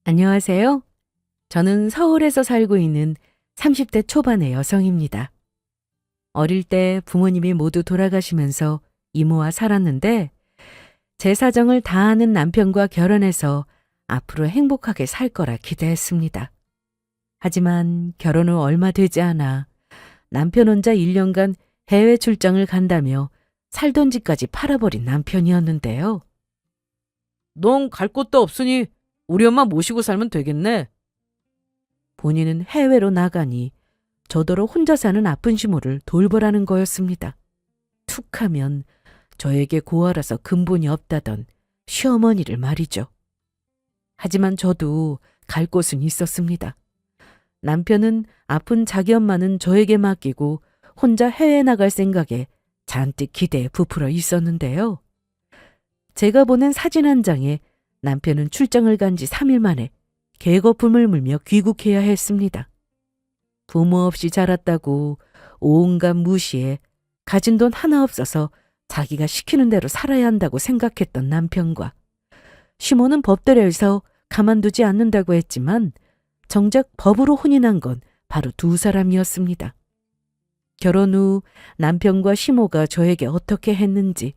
안녕하세요. 저는 서울에서 살고 있는 30대 초반의 여성입니다. 어릴 때 부모님이 모두 돌아가시면서 이모와 살았는데 제 사정을 다 아는 남편과 결혼해서 앞으로 행복하게 살 거라 기대했습니다. 하지만 결혼 후 얼마 되지 않아 남편 혼자 1년간 해외 출장을 간다며 살던 집까지 팔아버린 남편이었는데요. 넌 갈 곳도 없으니 우리 엄마 모시고 살면 되겠네. 본인은 해외로 나가니 저더러 혼자 사는 아픈 시모를 돌보라는 거였습니다. 툭하면 저에게 고아라서 근본이 없다던 시어머니를 말이죠. 하지만 저도 갈 곳은 있었습니다. 남편은 아픈 자기 엄마는 저에게 맡기고 혼자 해외 나갈 생각에 잔뜩 기대에 부풀어 있었는데요. 제가 보낸 사진 한 장에 남편은 출장을 간 지 3일 만에 개거품을 물며 귀국해야 했습니다. 부모 없이 자랐다고 온갖 무시에 가진 돈 하나 없어서 자기가 시키는 대로 살아야 한다고 생각했던 남편과 시모는 법대로해서 가만두지 않는다고 했지만 정작 법으로 혼인한 건 바로 두 사람이었습니다. 결혼 후 남편과 시모가 저에게 어떻게 했는지,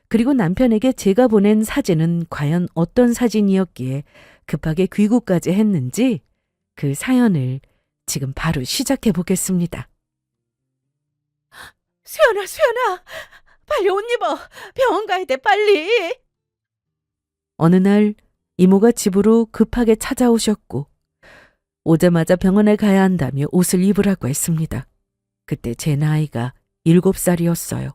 그리고 남편에게 제가 보낸 사진은 과연 어떤 사진이었기에 급하게 귀국까지 했는지 그 사연을 지금 바로 시작해 보겠습니다. 수연아, 빨리 옷 입어. 병원 가야 돼, 빨리. 어느 날 이모가 집으로 급하게 찾아오셨고 오자마자 병원에 가야 한다며 옷을 입으라고 했습니다. 그때 제 나이가 7살이었어요.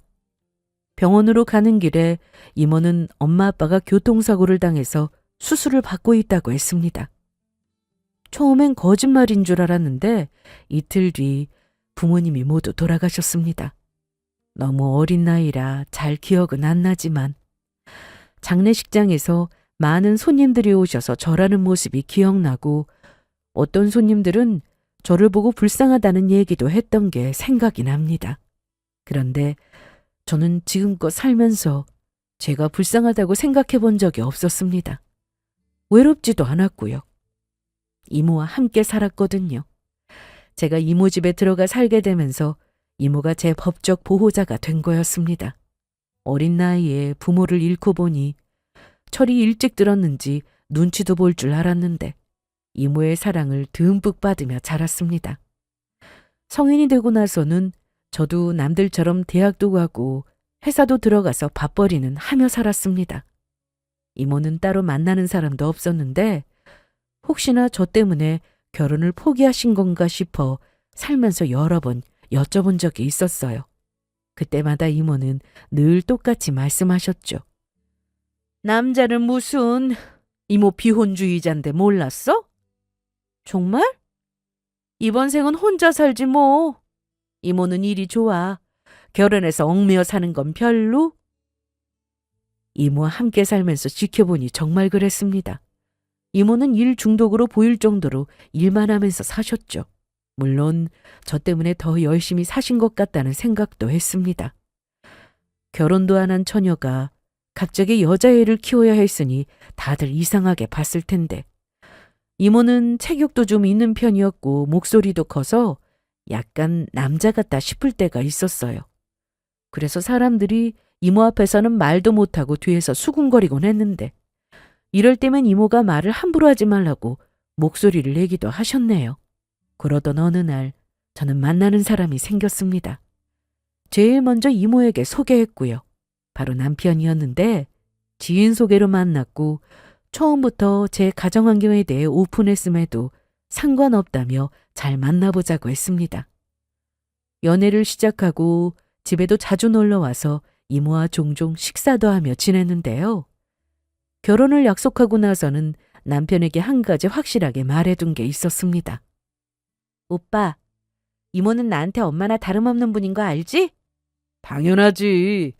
병원으로 가는 길에 이모는 엄마 아빠가 교통사고를 당해서 수술을 받고 있다고 했습니다. 처음엔 거짓말인 줄 알았는데 이틀 뒤 부모님이 모두 돌아가셨습니다. 너무 어린 나이라 잘 기억은 안 나지만 장례식장에서 많은 손님들이 오셔서 절하는 모습이 기억나고 어떤 손님들은 저를 보고 불쌍하다는 얘기도 했던 게 생각이 납니다. 그런데 저는 지금껏 살면서 제가 불쌍하다고 생각해 본 적이 없었습니다. 외롭지도 않았고요. 이모와 함께 살았거든요. 제가 이모 집에 들어가 살게 되면서 이모가 제 법적 보호자가 된 거였습니다. 어린 나이에 부모를 잃고 보니 철이 일찍 들었는지 눈치도 볼 줄 알았는데 이모의 사랑을 듬뿍 받으며 자랐습니다. 성인이 되고 나서는 저도 남들처럼 대학도 가고 회사도 들어가서 밥벌이는 하며 살았습니다. 이모는 따로 만나는 사람도 없었는데 혹시나 저 때문에 결혼을 포기하신 건가 싶어 살면서 여러 번 여쭤본 적이 있었어요. 그때마다 이모는 늘 똑같이 말씀하셨죠. 남자는 무슨 이모 비혼주의자인데 몰랐어? 정말? 이번 생은 혼자 살지 뭐. 이모는 일이 좋아. 결혼해서 얽매여 사는 건 별로? 이모와 함께 살면서 지켜보니 정말 그랬습니다. 이모는 일 중독으로 보일 정도로 일만 하면서 사셨죠. 물론 저 때문에 더 열심히 사신 것 같다는 생각도 했습니다. 결혼도 안 한 처녀가 갑자기 여자애를 키워야 했으니 다들 이상하게 봤을 텐데 이모는 체격도 좀 있는 편이었고 목소리도 커서 약간 남자 같다 싶을 때가 있었어요. 그래서 사람들이 이모 앞에서는 말도 못하고 뒤에서 수군거리곤 했는데 이럴 때면 이모가 말을 함부로 하지 말라고 목소리를 내기도 하셨네요. 그러던 어느 날 저는 만나는 사람이 생겼습니다. 제일 먼저 이모에게 소개했고요. 바로 남편이었는데 지인 소개로 만났고 처음부터 제 가정환경에 대해 오픈했음에도 상관없다며 잘 만나보자고 했습니다. 연애를 시작하고 집에도 자주 놀러와서 이모와 종종 식사도 하며 지냈는데요. 결혼을 약속하고 나서는 남편에게 한 가지 확실하게 말해둔 게 있었습니다. 오빠, 이모는 나한테 엄마나 다름없는 분인 거 알지? 당연하지.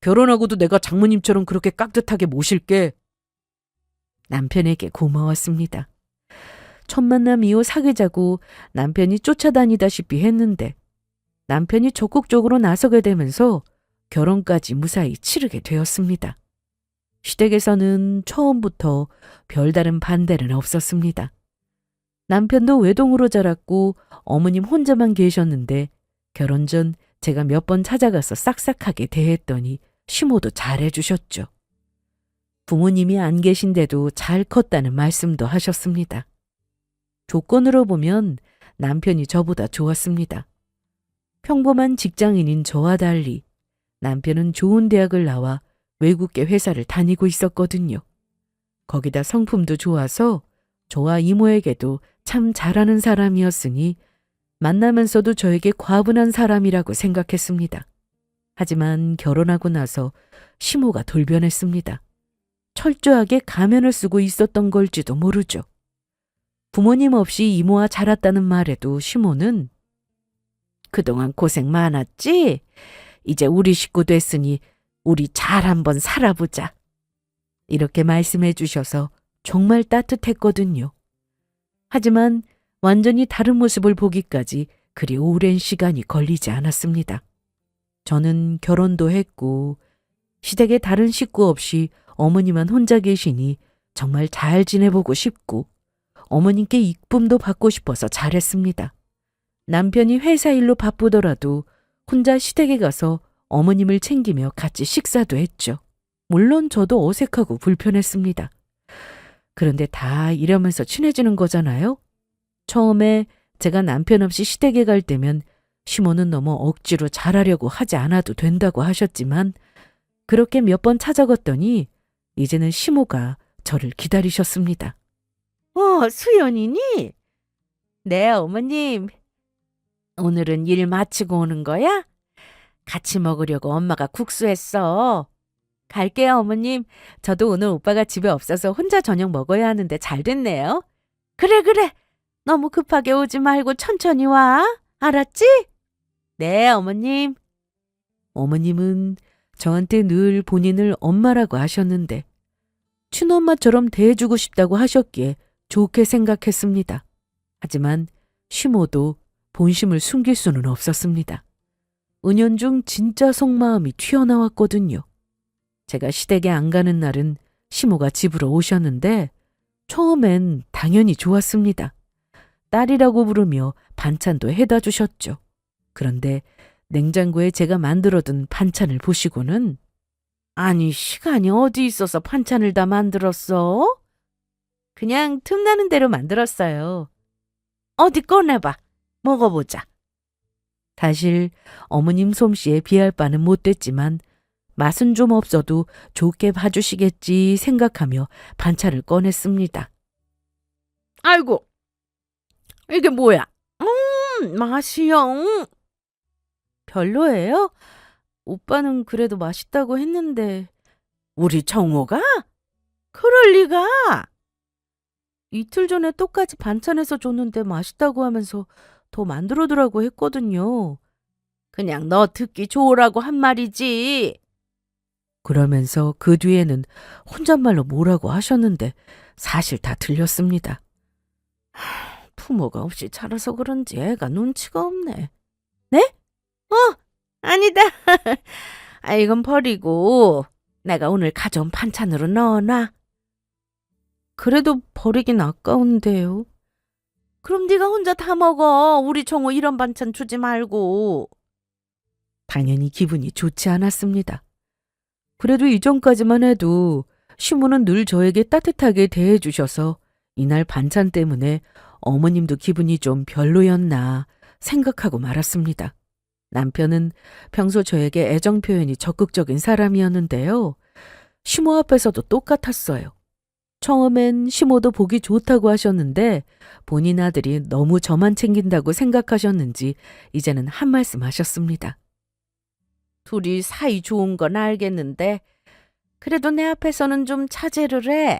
결혼하고도 내가 장모님처럼 그렇게 깍듯하게 모실게. 남편에게 고마웠습니다. 첫 만남 이후 사귀자고 남편이 쫓아다니다시피 했는데 남편이 적극적으로 나서게 되면서 결혼까지 무사히 치르게 되었습니다. 시댁에서는 처음부터 별다른 반대는 없었습니다. 남편도 외동으로 자랐고 어머님 혼자만 계셨는데 결혼 전 제가 몇 번 찾아가서 싹싹하게 대했더니 시모도 잘해주셨죠. 부모님이 안 계신데도 잘 컸다는 말씀도 하셨습니다. 조건으로 보면 남편이 저보다 좋았습니다. 평범한 직장인인 저와 달리 남편은 좋은 대학을 나와 외국계 회사를 다니고 있었거든요. 거기다 성품도 좋아서 저와 이모에게도 참 잘하는 사람이었으니 만나면서도 저에게 과분한 사람이라고 생각했습니다. 하지만 결혼하고 나서 시모가 돌변했습니다. 철저하게 가면을 쓰고 있었던 걸지도 모르죠. 부모님 없이 이모와 자랐다는 말에도 시모는 그동안 고생 많았지? 이제 우리 식구 됐으니 우리 잘 한번 살아보자. 이렇게 말씀해 주셔서 정말 따뜻했거든요. 하지만 완전히 다른 모습을 보기까지 그리 오랜 시간이 걸리지 않았습니다. 저는 결혼도 했고 시댁에 다른 식구 없이 어머니만 혼자 계시니 정말 잘 지내보고 싶고 어머님께 이쁨도 받고 싶어서 잘했습니다. 남편이 회사 일로 바쁘더라도 혼자 시댁에 가서 어머님을 챙기며 같이 식사도 했죠. 물론 저도 어색하고 불편했습니다. 그런데 다 이러면서 친해지는 거잖아요. 처음에 제가 남편 없이 시댁에 갈 때면 시모는 너무 억지로 잘하려고 하지 않아도 된다고 하셨지만 그렇게 몇 번 찾아갔더니 이제는 시모가 저를 기다리셨습니다. 수연이니? 네, 어머님. 오늘은 일 마치고 오는 거야? 같이 먹으려고 엄마가 국수했어. 갈게요, 어머님. 저도 오늘 오빠가 집에 없어서 혼자 저녁 먹어야 하는데 잘 됐네요. 그래. 너무 급하게 오지 말고 천천히 와. 알았지? 네, 어머님. 어머님은 저한테 늘 본인을 엄마라고 하셨는데 친엄마처럼 대해주고 싶다고 하셨기에 좋게 생각했습니다. 하지만 시모도 본심을 숨길 수는 없었습니다. 은연중 진짜 속마음이 튀어나왔거든요. 제가 시댁에 안 가는 날은 시모가 집으로 오셨는데 처음엔 당연히 좋았습니다. 딸이라고 부르며 반찬도 해다 주셨죠. 그런데 냉장고에 제가 만들어둔 반찬을 보시고는 아니 시간이 어디 있어서 반찬을 다 만들었어? 그냥 틈나는 대로 만들었어요. 어디 꺼내봐. 먹어보자. 사실 어머님 솜씨에 비할 바는 못 됐지만 맛은 좀 없어도 좋게 봐주시겠지 생각하며 반찬을 꺼냈습니다. 아이고, 이게 뭐야? 맛이요. 별로예요? 오빠는 그래도 맛있다고 했는데. 우리 정호가? 그럴 리가. 이틀 전에 똑같이 반찬해서 줬는데 맛있다고 하면서 더 만들어두라고 했거든요. 그냥 너 듣기 좋으라고 한 말이지. 그러면서 그 뒤에는 혼잣말로 뭐라고 하셨는데 사실 다 들렸습니다. 부모가 없이 자라서 그런지 애가 눈치가 없네. 네? 아니다. 이건 버리고 내가 오늘 가져온 반찬으로 넣어놔. 그래도 버리긴 아까운데요. 그럼 네가 혼자 다 먹어. 우리 정호 이런 반찬 주지 말고. 당연히 기분이 좋지 않았습니다. 그래도 이전까지만 해도 시모는 늘 저에게 따뜻하게 대해주셔서 이날 반찬 때문에 어머님도 기분이 좀 별로였나 생각하고 말았습니다. 남편은 평소 저에게 애정 표현이 적극적인 사람이었는데요. 시모 앞에서도 똑같았어요. 처음엔 시모도 보기 좋다고 하셨는데 본인 아들이 너무 저만 챙긴다고 생각하셨는지 이제는 한 말씀 하셨습니다. 둘이 사이 좋은 건 알겠는데 그래도 내 앞에서는 좀 자제를 해.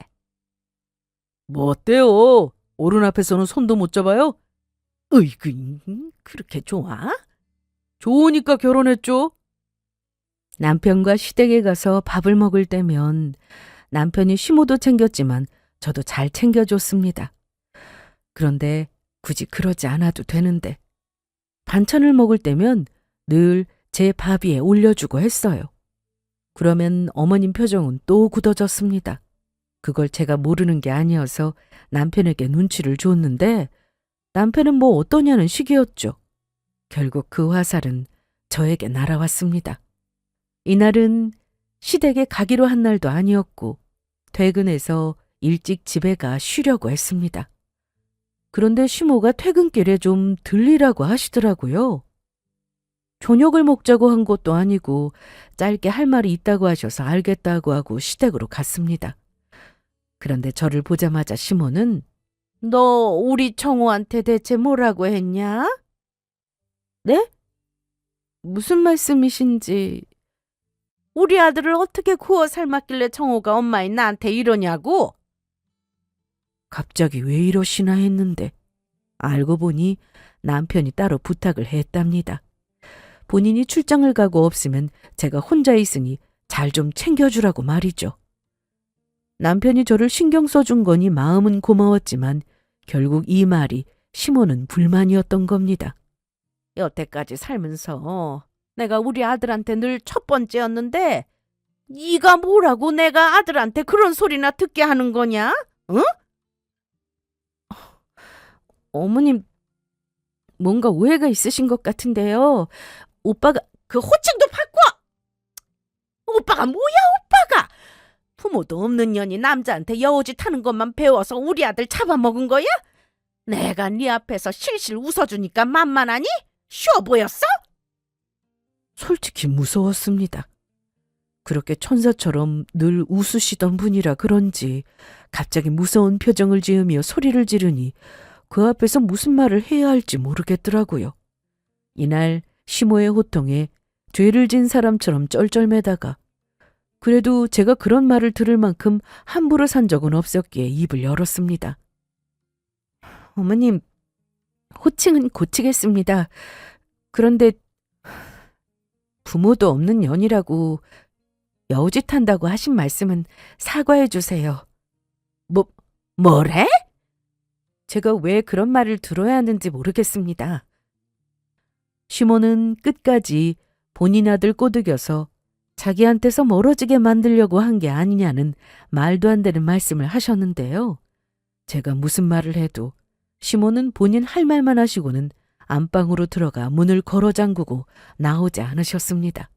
뭐 어때요? 어른 앞에서는 손도 못 잡아요? 으이그, 그렇게 좋아? 좋으니까 결혼했죠. 남편과 시댁에 가서 밥을 먹을 때면 남편이 시모도 챙겼지만 저도 잘 챙겨줬습니다. 그런데 굳이 그러지 않아도 되는데 반찬을 먹을 때면 늘 제 밥 위에 올려주고 했어요. 그러면 어머님 표정은 또 굳어졌습니다. 그걸 제가 모르는 게 아니어서 남편에게 눈치를 줬는데 남편은 뭐 어떠냐는 식이었죠. 결국 그 화살은 저에게 날아왔습니다. 이날은 시댁에 가기로 한 날도 아니었고 퇴근해서 일찍 집에 가 쉬려고 했습니다. 그런데 시모가 퇴근길에 좀 들리라고 하시더라고요. 저녁을 먹자고 한 것도 아니고 짧게 할 말이 있다고 하셔서 알겠다고 하고 시댁으로 갔습니다. 그런데 저를 보자마자 시모는 너 우리 청호한테 대체 뭐라고 했냐? 네? 무슨 말씀이신지. 우리 아들을 어떻게 구워 삶았길래 청호가 엄마인 나한테 이러냐고? 갑자기 왜 이러시나 했는데 알고 보니 남편이 따로 부탁을 했답니다. 본인이 출장을 가고 없으면 제가 혼자 있으니 잘 좀 챙겨주라고 말이죠. 남편이 저를 신경 써준 거니 마음은 고마웠지만 결국 이 말이 시모는 불만이었던 겁니다. 여태까지 살면서 내가 우리 아들한테 늘 첫 번째였는데 네가 뭐라고 내가 아들한테 그런 소리나 듣게 하는 거냐? 응? 어머님, 뭔가 오해가 있으신 것 같은데요. 오빠가 그 호칭도 바꿔! 오빠가 뭐야, 오빠가! 부모도 없는 년이 남자한테 여우짓 하는 것만 배워서 우리 아들 잡아먹은 거야? 내가 네 앞에서 실실 웃어주니까 만만하니? 쉬워 보였어? 솔직히 무서웠습니다. 그렇게 천사처럼 늘 웃으시던 분이라 그런지 갑자기 무서운 표정을 지으며 소리를 지르니 그 앞에서 무슨 말을 해야 할지 모르겠더라고요. 이날 시모의 호통에 죄를 진 사람처럼 쩔쩔매다가 그래도 제가 그런 말을 들을 만큼 함부로 산 적은 없었기에 입을 열었습니다. 어머님, 호칭은 고치겠습니다. 그런데 부모도 없는 년이라고 여우짓 한다고 하신 말씀은 사과해 주세요. 뭐래? 제가 왜 그런 말을 들어야 하는지 모르겠습니다. 시모는 끝까지 본인 아들 꼬드겨서 자기한테서 멀어지게 만들려고 한 게 아니냐는 말도 안 되는 말씀을 하셨는데요. 제가 무슨 말을 해도 시모는 본인 할 말만 하시고는 안방으로 들어가 문을 걸어 잠그고 나오지 않으셨습니다.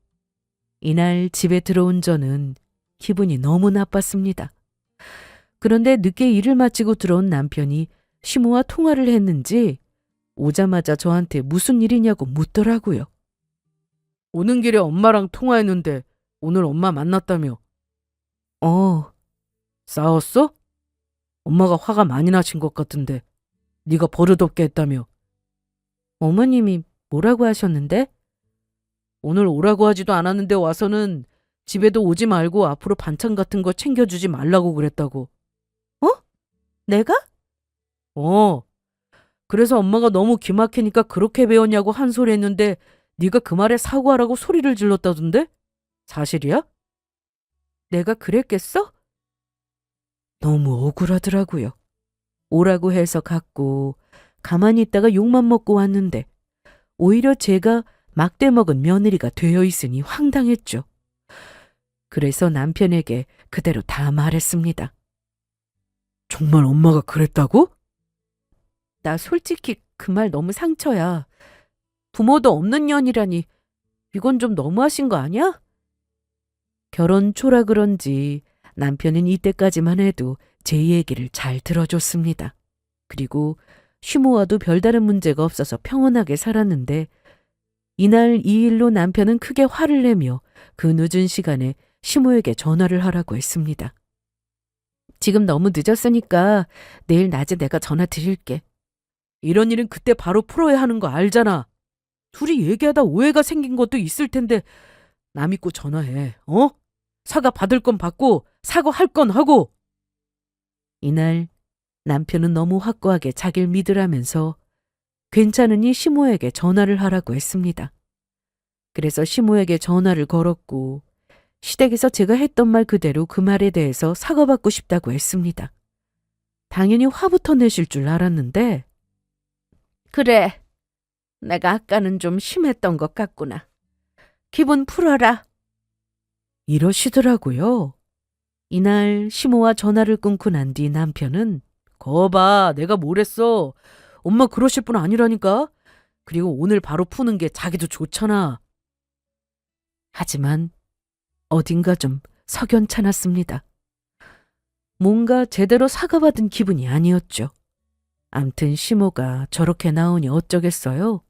이날 집에 들어온 저는 기분이 너무 나빴습니다. 그런데 늦게 일을 마치고 들어온 남편이 시모와 통화를 했는지 오자마자 저한테 무슨 일이냐고 묻더라고요. 오는 길에 엄마랑 통화했는데 오늘 엄마 만났다며. 싸웠어? 엄마가 화가 많이 나신 것 같은데 네가 버릇없게 했다며. 어머님이 뭐라고 하셨는데? 오늘 오라고 하지도 않았는데 와서는 집에도 오지 말고 앞으로 반찬 같은 거 챙겨주지 말라고 그랬다고. 내가? 그래서 엄마가 너무 기막히니까 그렇게 배웠냐고 한 소리 했는데 네가 그 말에 사과하라고 소리를 질렀다던데? 사실이야? 내가 그랬겠어? 너무 억울하더라고요. 오라고 해서 갔고 가만히 있다가 욕만 먹고 왔는데 오히려 제가 막대 먹은 며느리가 되어 있으니 황당했죠. 그래서 남편에게 그대로 다 말했습니다. 정말 엄마가 그랬다고? 나 솔직히 그 말 너무 상처야. 부모도 없는 년이라니 이건 좀 너무하신 거 아니야? 결혼 초라 그런지 남편은 이때까지만 해도 제 얘기를 잘 들어줬습니다. 그리고 시모와도 별다른 문제가 없어서 평온하게 살았는데 이날 이 일로 남편은 크게 화를 내며 그 늦은 시간에 시모에게 전화를 하라고 했습니다. 지금 너무 늦었으니까 내일 낮에 내가 전화 드릴게. 이런 일은 그때 바로 풀어야 하는 거 알잖아. 둘이 얘기하다 오해가 생긴 것도 있을 텐데 나 믿고 전화해. 사과 받을 건 받고 사과할 건 하고. 이날 남편은 너무 확고하게 자기를 믿으라면서 괜찮으니 시모에게 전화를 하라고 했습니다. 그래서 시모에게 전화를 걸었고 시댁에서 제가 했던 말 그대로 그 말에 대해서 사과받고 싶다고 했습니다. 당연히 화부터 내실 줄 알았는데 그래, 내가 아까는 좀 심했던 것 같구나. 기분 풀어라. 이러시더라고요. 이날 시모와 전화를 끊고 난 뒤 남편은 거봐, 내가 뭐랬어. 엄마 그러실 분 아니라니까. 그리고 오늘 바로 푸는 게 자기도 좋잖아. 하지만 어딘가 좀 석연찮았습니다. 뭔가 제대로 사과받은 기분이 아니었죠. 암튼 시모가 저렇게 나오니 어쩌겠어요.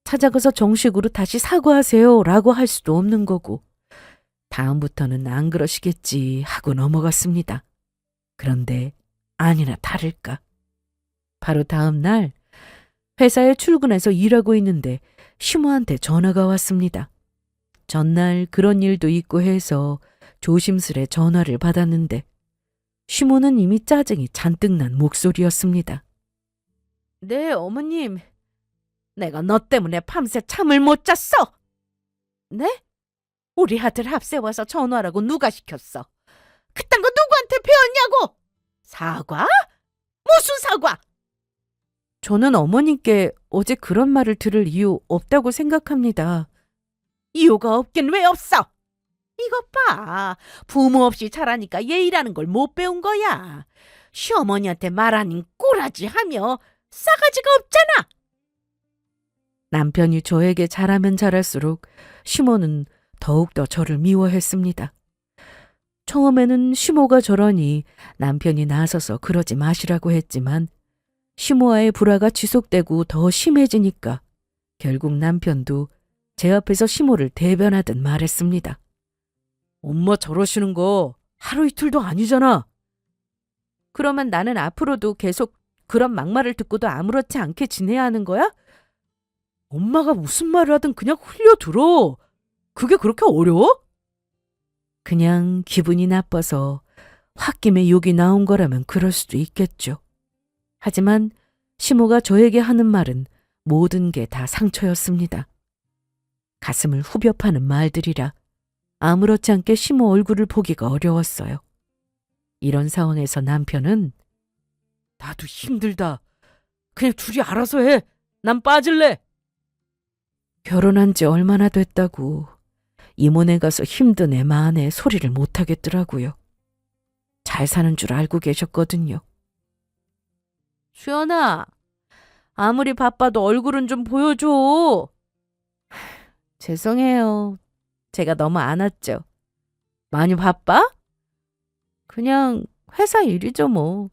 찾아가서 정식으로 다시 사과하세요 라고 할 수도 없는 거고 다음부터는 안 그러시겠지 하고 넘어갔습니다. 그런데 아니나 다를까. 바로 다음 날 회사에 출근해서 일하고 있는데 시모한테 전화가 왔습니다. 전날 그런 일도 있고 해서 조심스레 전화를 받았는데 시모는 이미 짜증이 잔뜩 난 목소리였습니다. 네, 어머님. 내가 너 때문에 밤새 잠을 못 잤어. 네? 우리 아들 앞세워서 전화라고 누가 시켰어? 그딴 거 누구한테 배웠냐고? 사과? 무슨 사과? 저는 어머님께 어제 그런 말을 들을 이유 없다고 생각합니다. 이유가 없긴 왜 없어? 이것 봐. 부모 없이 자라니까 예의라는 걸 못 배운 거야. 시어머니한테 말하니 꼬라지 하며 싸가지가 없잖아. 남편이 저에게 잘하면 잘할수록 시모는 더욱더 저를 미워했습니다. 처음에는 시모가 저러니 남편이 나서서 그러지 마시라고 했지만 시모와의 불화가 지속되고 더 심해지니까 결국 남편도 제 앞에서 시모를 대변하듯 말했습니다. 엄마 저러시는 거 하루 이틀도 아니잖아. 그러면 나는 앞으로도 계속 그런 막말을 듣고도 아무렇지 않게 지내야 하는 거야? 엄마가 무슨 말을 하든 그냥 흘려들어. 그게 그렇게 어려워? 그냥 기분이 나빠서 홧김에 욕이 나온 거라면 그럴 수도 있겠죠. 하지만 시모가 저에게 하는 말은 모든 게 다 상처였습니다. 가슴을 후벼 파는 말들이라 아무렇지 않게 시모 얼굴을 보기가 어려웠어요. 이런 상황에서 남편은 나도 힘들다. 그냥 둘이 알아서 해. 난 빠질래. 결혼한 지 얼마나 됐다고 이모네 가서 힘든 애 마안에 소리를 못 하겠더라고요. 잘 사는 줄 알고 계셨거든요. 수연아, 아무리 바빠도 얼굴은 좀 보여줘. 죄송해요. 제가 너무 안 왔죠. 많이 바빠? 그냥 회사 일이죠 뭐.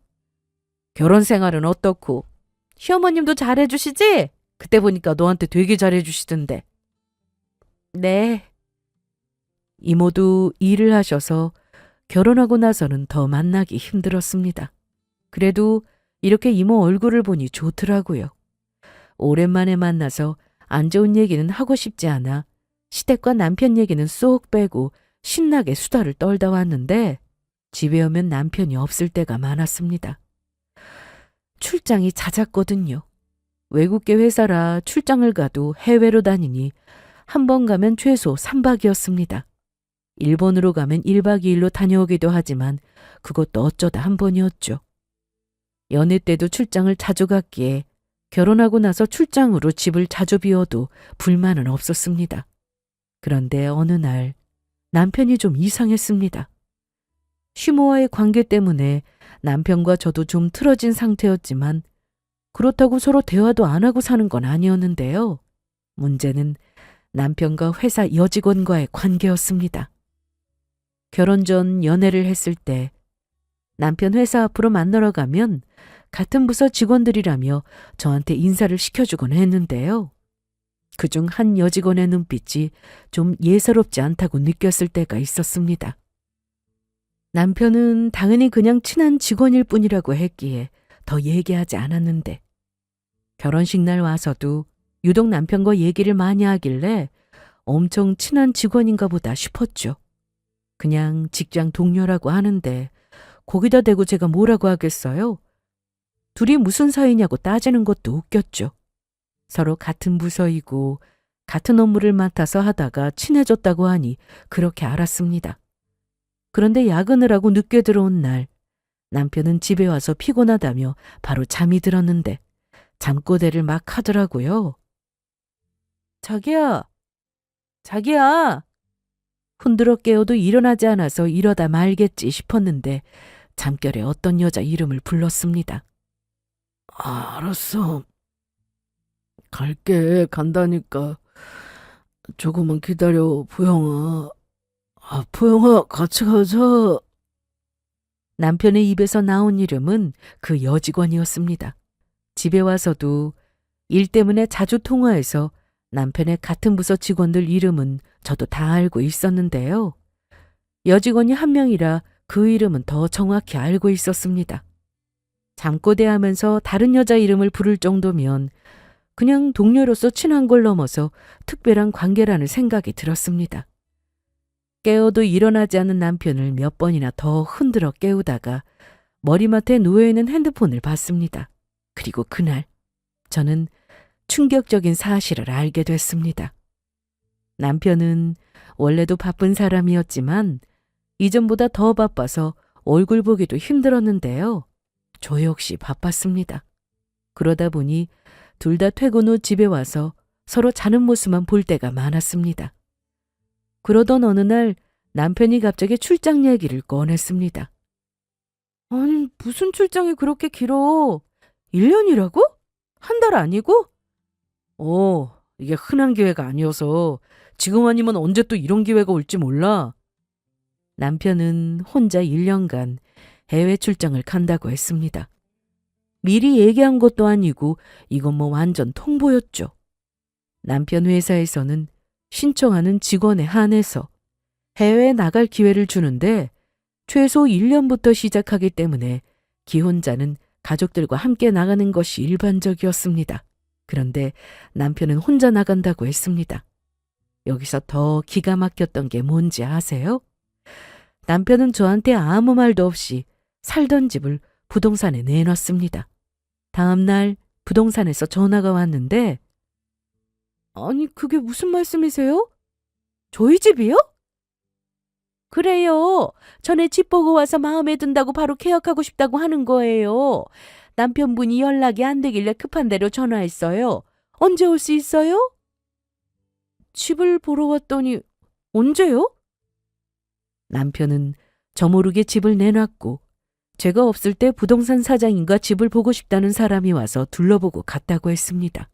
결혼 생활은 어떻고? 시어머님도 잘해주시지? 그때 보니까 너한테 되게 잘해주시던데. 네. 이모도 일을 하셔서 결혼하고 나서는 더 만나기 힘들었습니다. 그래도 이렇게 이모 얼굴을 보니 좋더라고요. 오랜만에 만나서 안 좋은 얘기는 하고 싶지 않아 시댁과 남편 얘기는 쏙 빼고 신나게 수다를 떨다 왔는데 집에 오면 남편이 없을 때가 많았습니다. 출장이 잦았거든요. 외국계 회사라 출장을 가도 해외로 다니니 한 번 가면 최소 3박이었습니다. 일본으로 가면 1박 2일로 다녀오기도 하지만 그것도 어쩌다 한 번이었죠. 연애 때도 출장을 자주 갔기에 결혼하고 나서 출장으로 집을 자주 비워도 불만은 없었습니다. 그런데 어느 날 남편이 좀 이상했습니다. 시모와의 관계 때문에 남편과 저도 좀 틀어진 상태였지만 그렇다고 서로 대화도 안 하고 사는 건 아니었는데요. 문제는 남편과 회사 여직원과의 관계였습니다. 결혼 전 연애를 했을 때 남편 회사 앞으로 만나러 가면 같은 부서 직원들이라며 저한테 인사를 시켜주곤 했는데요. 그중 한 여직원의 눈빛이 좀 예사롭지 않다고 느꼈을 때가 있었습니다. 남편은 당연히 그냥 친한 직원일 뿐이라고 했기에 더 얘기하지 않았는데 결혼식 날 와서도 유독 남편과 얘기를 많이 하길래 엄청 친한 직원인가 보다 싶었죠. 그냥 직장 동료라고 하는데 거기다 대고 제가 뭐라고 하겠어요? 둘이 무슨 사이냐고 따지는 것도 웃겼죠. 서로 같은 부서이고 같은 업무를 맡아서 하다가 친해졌다고 하니 그렇게 알았습니다. 그런데 야근을 하고 늦게 들어온 날 남편은 집에 와서 피곤하다며 바로 잠이 들었는데 잠꼬대를 막 하더라고요. 자기야, 흔들어 깨워도 일어나지 않아서 이러다 말겠지 싶었는데 잠결에 어떤 여자 이름을 불렀습니다. 알았어. 갈게. 간다니까. 조금만 기다려, 보영아. 보영아, 같이 가자. 남편의 입에서 나온 이름은 그 여직원이었습니다. 집에 와서도 일 때문에 자주 통화해서 남편의 같은 부서 직원들 이름은 저도 다 알고 있었는데요. 여직원이 한 명이라 그 이름은 더 정확히 알고 있었습니다. 잠꼬대하면서 다른 여자 이름을 부를 정도면 그냥 동료로서 친한 걸 넘어서 특별한 관계라는 생각이 들었습니다. 깨워도 일어나지 않는 남편을 몇 번이나 더 흔들어 깨우다가 머리맡에 누워있는 핸드폰을 봤습니다. 그리고 그날 저는 충격적인 사실을 알게 됐습니다. 남편은 원래도 바쁜 사람이었지만 이전보다 더 바빠서 얼굴 보기도 힘들었는데요. 저 역시 바빴습니다. 그러다 보니 둘 다 퇴근 후 집에 와서 서로 자는 모습만 볼 때가 많았습니다. 그러던 어느 날 남편이 갑자기 출장 얘기를 꺼냈습니다. 아니, 무슨 출장이 그렇게 길어? 1년이라고? 한 달 아니고? 이게 흔한 기회가 아니어서 지금 아니면 언제 또 이런 기회가 올지 몰라. 남편은 혼자 1년간 해외 출장을 간다고 했습니다. 미리 얘기한 것도 아니고 이건 뭐 완전 통보였죠. 남편 회사에서는 신청하는 직원에 한해서 해외에 나갈 기회를 주는데 최소 1년부터 시작하기 때문에 기혼자는 가족들과 함께 나가는 것이 일반적이었습니다. 그런데 남편은 혼자 나간다고 했습니다. 여기서 더 기가 막혔던 게 뭔지 아세요? 남편은 저한테 아무 말도 없이 살던 집을 부동산에 내놨습니다. 다음 날 부동산에서 전화가 왔는데 아니, 그게 무슨 말씀이세요? 저희 집이요? 그래요. 전에 집 보고 와서 마음에 든다고 바로 계약하고 싶다고 하는 거예요. 남편분이 연락이 안 되길래 급한 대로 전화했어요. 언제 올 수 있어요? 집을 보러 왔더니 언제요? 남편은 저 모르게 집을 내놨고 제가 없을 때 부동산 사장님과 집을 보고 싶다는 사람이 와서 둘러보고 갔다고 했습니다.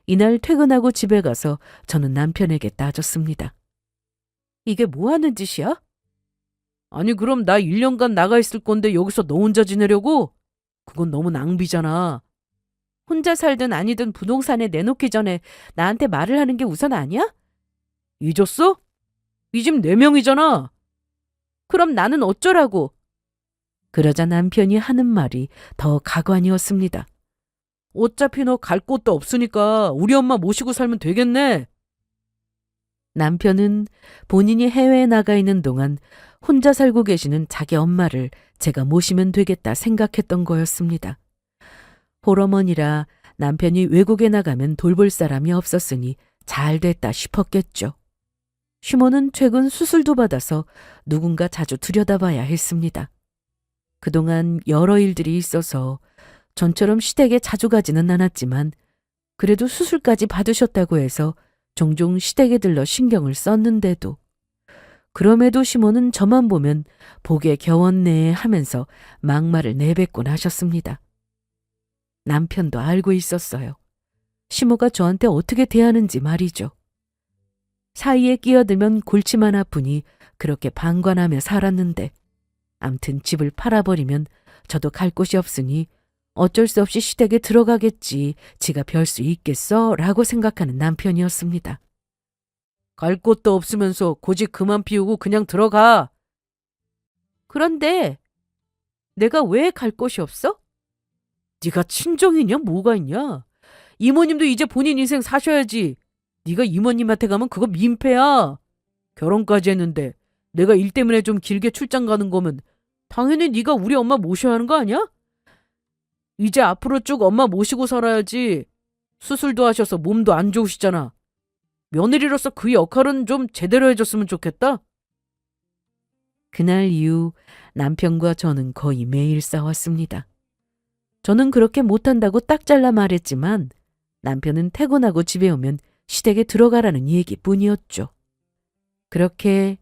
이날 퇴근하고 집에 가서 저는 남편에게 따졌습니다. 이게 뭐 하는 짓이야? 아니, 그럼 나 1년간 나가 있을 건데 여기서 너 혼자 지내려고? 그건 너무 낭비잖아. 혼자 살든 아니든 부동산에 내놓기 전에 나한테 말을 하는 게 우선 아니야? 잊었어? 이 집 4명이잖아. 그럼 나는 어쩌라고? 그러자 남편이 하는 말이 더 가관이었습니다. 어차피 너 갈 곳도 없으니까 우리 엄마 모시고 살면 되겠네. 남편은 본인이 해외에 나가 있는 동안 혼자 살고 계시는 자기 엄마를 제가 모시면 되겠다 생각했던 거였습니다. 홀어머니라 남편이 외국에 나가면 돌볼 사람이 없었으니 잘 됐다 싶었겠죠. 시모는 최근 수술도 받아서 누군가 자주 들여다봐야 했습니다. 그동안 여러 일들이 있어서 전처럼 시댁에 자주 가지는 않았지만 그래도 수술까지 받으셨다고 해서 종종 시댁에 들러 신경을 썼는데도 그럼에도 시모는 저만 보면 복에 겨웠네 하면서 막말을 내뱉곤 하셨습니다. 남편도 알고 있었어요. 시모가 저한테 어떻게 대하는지 말이죠. 사이에 끼어들면 골치만 아프니 그렇게 방관하며 살았는데 암튼 집을 팔아버리면 저도 갈 곳이 없으니 어쩔 수 없이 시댁에 들어가겠지. 지가 별 수 있겠어? 라고 생각하는 남편이었습니다. 갈 곳도 없으면서 고집 그만 피우고 그냥 들어가. 그런데 내가 왜 갈 곳이 없어? 네가 친정이냐 뭐가 있냐? 이모님도 이제 본인 인생 사셔야지. 네가 이모님한테 가면 그거 민폐야. 결혼까지 했는데 내가 일 때문에 좀 길게 출장 가는 거면 당연히 네가 우리 엄마 모셔야 하는 거 아니야? 이제 앞으로 쭉 엄마 모시고 살아야지. 수술도 하셔서 몸도 안 좋으시잖아. 며느리로서 그 역할은 좀 제대로 해줬으면 좋겠다. 그날 이후 남편과 저는 거의 매일 싸웠습니다. 저는 그렇게 못한다고 딱 잘라 말했지만 남편은 퇴근하고 집에 오면 시댁에 들어가라는 얘기뿐이었죠. 그렇게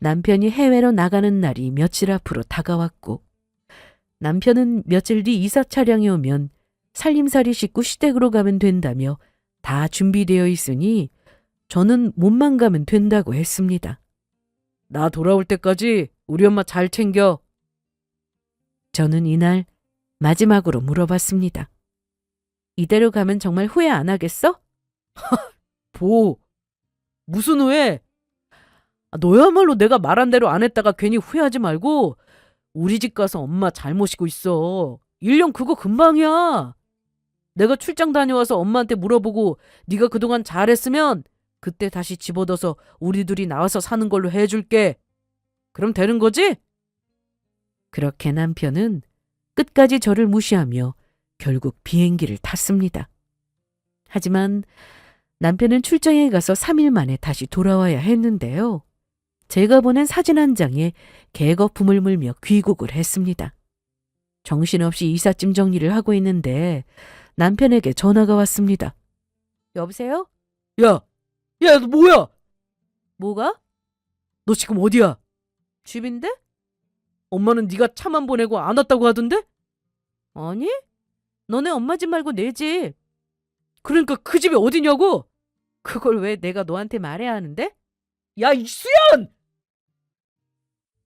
남편이 해외로 나가는 날이 며칠 앞으로 다가왔고, 남편은 며칠 뒤 이사 차량이 오면 살림살이 싣고 시댁으로 가면 된다며 다 준비되어 있으니 저는 몸만 가면 된다고 했습니다. 나 돌아올 때까지 우리 엄마 잘 챙겨. 저는 이날 마지막으로 물어봤습니다. 이대로 가면 정말 후회 안 하겠어? 보. 무슨 후회? 너야말로 내가 말한 대로 안 했다가 괜히 후회하지 말고 우리 집 가서 엄마 잘 모시고 있어. 1년 그거 금방이야. 내가 출장 다녀와서 엄마한테 물어보고 네가 그동안 잘했으면 그때 다시 집어넣어서 우리 둘이 나와서 사는 걸로 해줄게. 그럼 되는 거지? 그렇게 남편은 끝까지 저를 무시하며 결국 비행기를 탔습니다. 하지만 남편은 출장에 가서 3일 만에 다시 돌아와야 했는데요. 제가 보낸 사진 한 장에 개거품을 물며 귀국을 했습니다. 정신없이 이삿짐 정리를 하고 있는데 남편에게 전화가 왔습니다. 여보세요? 야, 야, 너 뭐야? 뭐가? 너 지금 어디야? 집인데? 엄마는 네가 차만 보내고 안 왔다고 하던데? 아니? 너네 엄마 집 말고 내 집. 그러니까 그 집이 어디냐고? 그걸 왜 내가 너한테 말해야 하는데? 야, 이수연!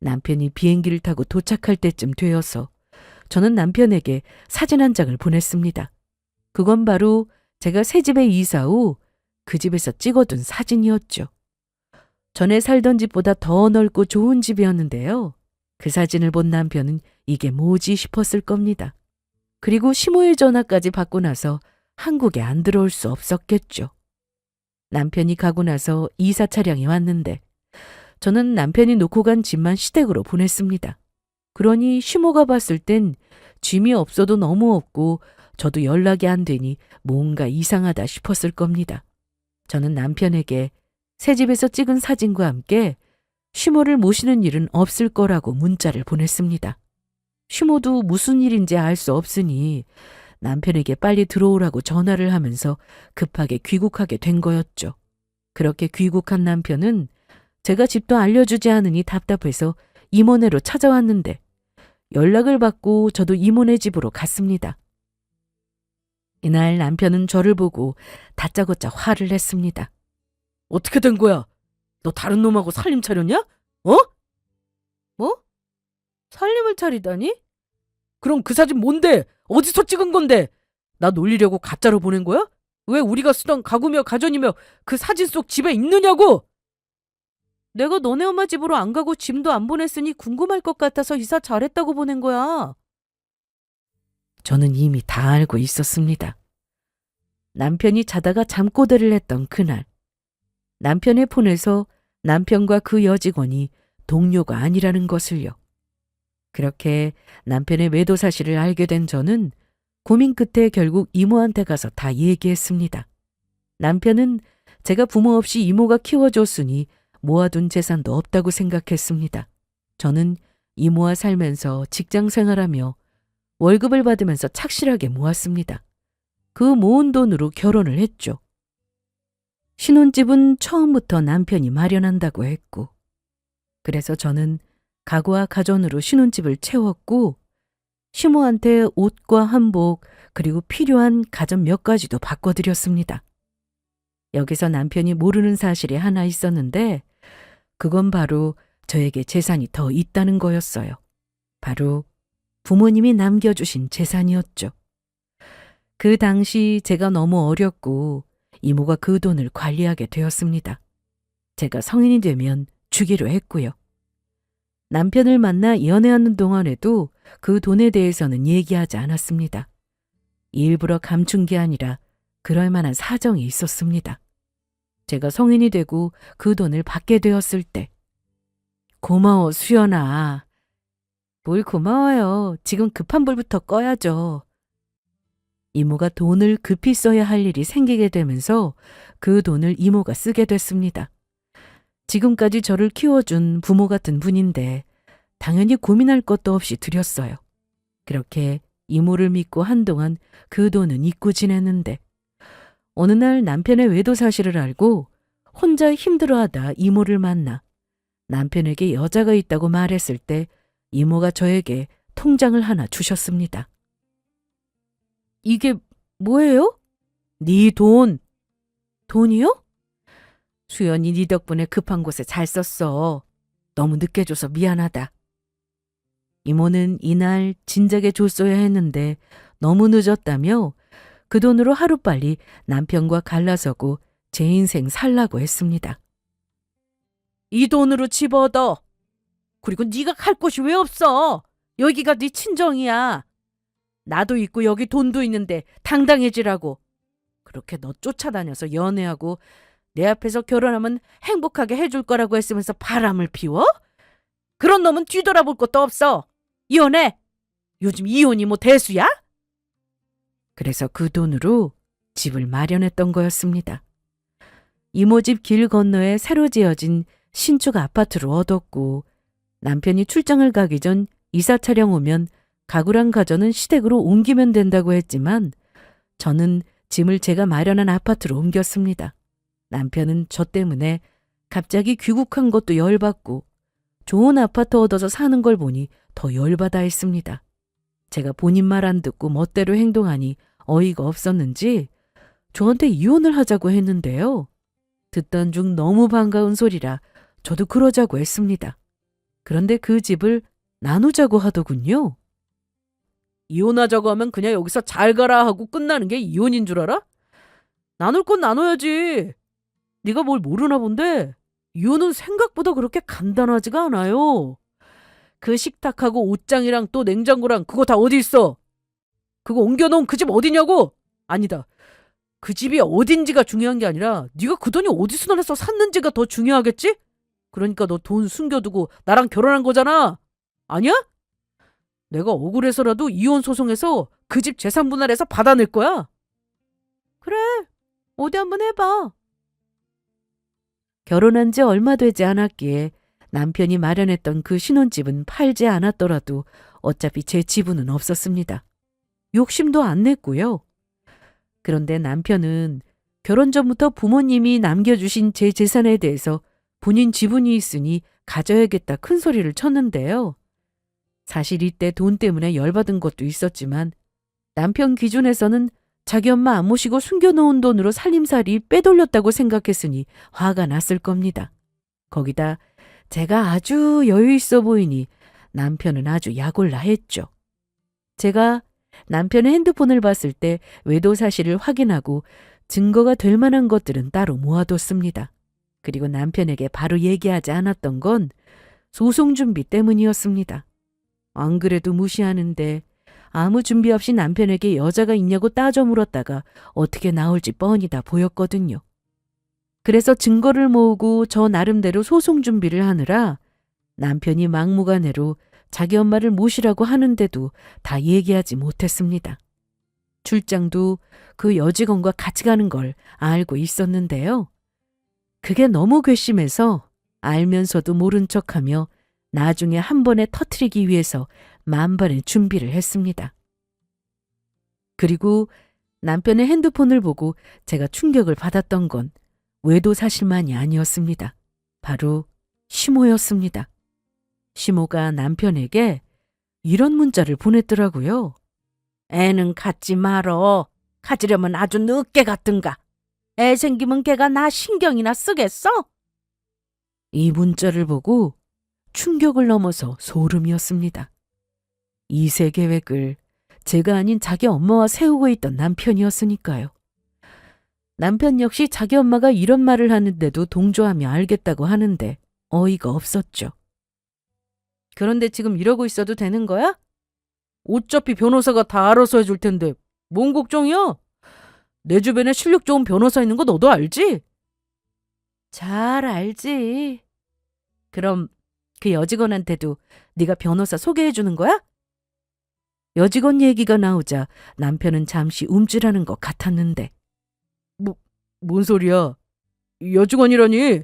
남편이 비행기를 타고 도착할 때쯤 되어서 저는 남편에게 사진 한 장을 보냈습니다. 그건 바로 제가 새 집에 이사 후 그 집에서 찍어둔 사진이었죠. 전에 살던 집보다 더 넓고 좋은 집이었는데요. 그 사진을 본 남편은 이게 뭐지 싶었을 겁니다. 그리고 시모의 전화까지 받고 나서 한국에 안 들어올 수 없었겠죠. 남편이 가고 나서 이사 차량이 왔는데 저는 남편이 놓고 간 짐만 시댁으로 보냈습니다. 그러니 시모가 봤을 땐 짐이 없어도 너무 없고 저도 연락이 안 되니 뭔가 이상하다 싶었을 겁니다. 저는 남편에게 새 집에서 찍은 사진과 함께 시모를 모시는 일은 없을 거라고 문자를 보냈습니다. 시모도 무슨 일인지 알 수 없으니 남편에게 빨리 들어오라고 전화를 하면서 급하게 귀국하게 된 거였죠. 그렇게 귀국한 남편은 제가 집도 알려주지 않으니 답답해서 이모네로 찾아왔는데 연락을 받고 저도 이모네 집으로 갔습니다. 이날 남편은 저를 보고 다짜고짜 화를 냈습니다. 어떻게 된 거야? 너 다른 놈하고 살림 차렸냐? 뭐? 살림을 차리다니? 그럼 그 사진 뭔데? 어디서 찍은 건데? 나 놀리려고 가짜로 보낸 거야? 왜 우리가 쓰던 가구며 가전이며 그 사진 속 집에 있느냐고? 내가 너네 엄마 집으로 안 가고 짐도 안 보냈으니 궁금할 것 같아서 이사 잘했다고 보낸 거야. 저는 이미 다 알고 있었습니다. 남편이 자다가 잠꼬대를 했던 그날, 남편의 폰에서 남편과 그 여직원이 동료가 아니라는 것을요. 그렇게 남편의 외도 사실을 알게 된 저는 고민 끝에 결국 이모한테 가서 다 얘기했습니다. 남편은 제가 부모 없이 이모가 키워줬으니 모아둔 재산도 없다고 생각했습니다. 저는 이모와 살면서 직장 생활하며 월급을 받으면서 착실하게 모았습니다. 그 모은 돈으로 결혼을 했죠. 신혼집은 처음부터 남편이 마련한다고 했고, 그래서 저는 가구와 가전으로 신혼집을 채웠고, 시모한테 옷과 한복 그리고 필요한 가전 몇 가지도 바꿔드렸습니다. 여기서 남편이 모르는 사실이 하나 있었는데 그건 바로 저에게 재산이 더 있다는 거였어요. 바로 부모님이 남겨주신 재산이었죠. 그 당시 제가 너무 어렸고 이모가 그 돈을 관리하게 되었습니다. 제가 성인이 되면 주기로 했고요. 남편을 만나 연애하는 동안에도 그 돈에 대해서는 얘기하지 않았습니다. 일부러 감춘 게 아니라 그럴 만한 사정이 있었습니다. 제가 성인이 되고 그 돈을 받게 되었을 때 고마워 수연아. 뭘 고마워요. 지금 급한 불부터 꺼야죠. 이모가 돈을 급히 써야 할 일이 생기게 되면서 그 돈을 이모가 쓰게 됐습니다. 지금까지 저를 키워준 부모 같은 분인데 당연히 고민할 것도 없이 드렸어요. 그렇게 이모를 믿고 한동안 그 돈은 잊고 지냈는데 어느 날 남편의 외도 사실을 알고 혼자 힘들어하다 이모를 만나 남편에게 여자가 있다고 말했을 때 이모가 저에게 통장을 하나 주셨습니다. 이게 뭐예요? 네 돈. 돈이요? 수연이 네 덕분에 급한 곳에 잘 썼어. 너무 늦게 줘서 미안하다. 이모는 이날 진작에 줬어야 했는데 너무 늦었다며 그 돈으로 하루빨리 남편과 갈라서고 제 인생 살라고 했습니다. 이 돈으로 집 얻어. 그리고 네가 갈 곳이 왜 없어? 여기가 네 친정이야. 나도 있고 여기 돈도 있는데 당당해지라고. 그렇게 너 쫓아다녀서 연애하고 내 앞에서 결혼하면 행복하게 해줄 거라고 했으면서 바람을 피워? 그런 놈은 뒤돌아볼 것도 없어. 이혼해. 요즘 이혼이 뭐 대수야? 그래서 그 돈으로 집을 마련했던 거였습니다. 이모 집 길 건너에 새로 지어진 신축 아파트를 얻었고 남편이 출장을 가기 전 이사 차량 오면 가구랑 가전은 시댁으로 옮기면 된다고 했지만 저는 짐을 제가 마련한 아파트로 옮겼습니다. 남편은 저 때문에 갑자기 귀국한 것도 열받고 좋은 아파트 얻어서 사는 걸 보니 더 열받아 했습니다. 제가 본인 말 안 듣고 멋대로 행동하니 어이가 없었는지 저한테 이혼을 하자고 했는데요. 듣던 중 너무 반가운 소리라 저도 그러자고 했습니다. 그런데 그 집을 나누자고 하더군요. 이혼하자고 하면 그냥 여기서 잘 가라 하고 끝나는 게 이혼인 줄 알아? 나눌 건 나눠야지. 네가 뭘 모르나 본데 이혼은 생각보다 그렇게 간단하지가 않아요. 그 식탁하고 옷장이랑 또 냉장고랑 그거 다 어디 있어? 그거 옮겨놓은 그 집 어디냐고? 아니다. 그 집이 어딘지가 중요한 게 아니라 네가 그 돈이 어디서 나서 샀는지가 더 중요하겠지? 그러니까 너 돈 숨겨두고 나랑 결혼한 거잖아. 아니야? 내가 억울해서라도 이혼 소송해서 그 집 재산 분할해서 받아낼 거야. 그래, 어디 한번 해봐. 결혼한 지 얼마 되지 않았기에 남편이 마련했던 그 신혼집은 팔지 않았더라도 어차피 제 지분은 없었습니다. 욕심도 안 냈고요. 그런데 남편은 결혼 전부터 부모님이 남겨주신 제 재산에 대해서 본인 지분이 있으니 가져야겠다 큰 소리를 쳤는데요. 사실 이때 돈 때문에 열받은 것도 있었지만 남편 기준에서는 자기 엄마 안 모시고 숨겨놓은 돈으로 살림살이 빼돌렸다고 생각했으니 화가 났을 겁니다. 거기다 제가 아주 여유 있어 보이니 남편은 아주 약올라 했죠. 제가 남편의 핸드폰을 봤을 때 외도 사실을 확인하고 증거가 될 만한 것들은 따로 모아뒀습니다. 그리고 남편에게 바로 얘기하지 않았던 건 소송 준비 때문이었습니다. 안 그래도 무시하는데 아무 준비 없이 남편에게 여자가 있냐고 따져 물었다가 어떻게 나올지 뻔히 다 보였거든요. 그래서 증거를 모으고 저 나름대로 소송 준비를 하느라 남편이 막무가내로 자기 엄마를 모시라고 하는데도 다 얘기하지 못했습니다. 출장도 그 여직원과 같이 가는 걸 알고 있었는데요. 그게 너무 괘씸해서 알면서도 모른 척하며 나중에 한 번에 터트리기 위해서 만반의 준비를 했습니다. 그리고 남편의 핸드폰을 보고 제가 충격을 받았던 건 외도 사실만이 아니었습니다. 바로 시모였습니다. 시모가 남편에게 이런 문자를 보냈더라고요. 애는 갖지 말어. 가지려면 아주 늦게 갖든가. 애 생기면 걔가 나 신경이나 쓰겠어? 이 문자를 보고 충격을 넘어서 소름이었습니다. 이세 계획을 제가 아닌 자기 엄마와 세우고 있던 남편이었으니까요. 남편 역시 자기 엄마가 이런 말을 하는데도 동조하며 알겠다고 하는데 어이가 없었죠. 그런데 지금 이러고 있어도 되는 거야? 어차피 변호사가 다 알아서 해줄 텐데 뭔 걱정이야? 내 주변에 실력 좋은 변호사 있는 거 너도 알지? 잘 알지. 그럼 그 여직원한테도 네가 변호사 소개해 주는 거야? 여직원 얘기가 나오자 남편은 잠시 움찔하는 것 같았는데. 뭔 소리야? 여직원이라니?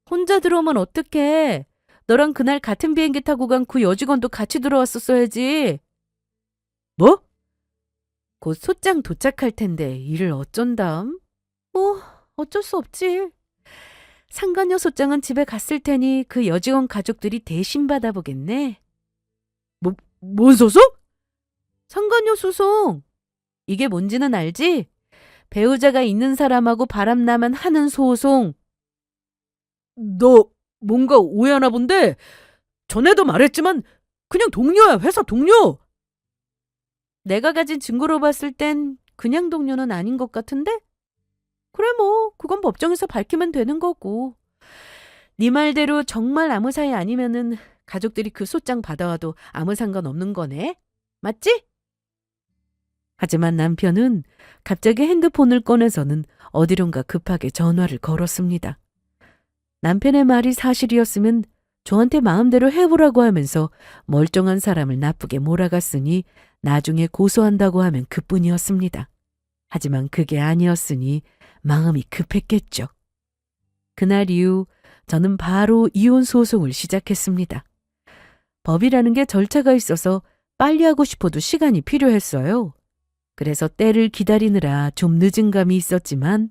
혼자 들어오면 어떡해. 너랑 그날 같은 비행기 타고 간 그 여직원도 같이 들어왔었어야지. 뭐? 곧 소장 도착할 텐데 일을 어쩐담? 뭐 어쩔 수 없지. 상간녀 소장은 집에 갔을 테니 그 여직원 가족들이 대신 받아보겠네. 뭔 소송? 상간녀 소송. 이게 뭔지는 알지? 배우자가 있는 사람하고 바람나면 하는 소송. 너 뭔가 오해하나 본데 전에도 말했지만 그냥 동료야, 회사 동료. 내가 가진 증거로 봤을 땐 그냥 동료는 아닌 것 같은데? 그래 뭐 그건 법정에서 밝히면 되는 거고. 네 말대로 정말 아무 사이 아니면은 가족들이 그 소장 받아와도 아무 상관없는 거네. 맞지? 하지만 남편은 갑자기 핸드폰을 꺼내서는 어디론가 급하게 전화를 걸었습니다. 남편의 말이 사실이었으면 저한테 마음대로 해보라고 하면서 멀쩡한 사람을 나쁘게 몰아갔으니 나중에 고소한다고 하면 그뿐이었습니다. 하지만 그게 아니었으니 마음이 급했겠죠. 그날 이후 저는 바로 이혼 소송을 시작했습니다. 법이라는 게 절차가 있어서 빨리 하고 싶어도 시간이 필요했어요. 그래서 때를 기다리느라 좀 늦은 감이 있었지만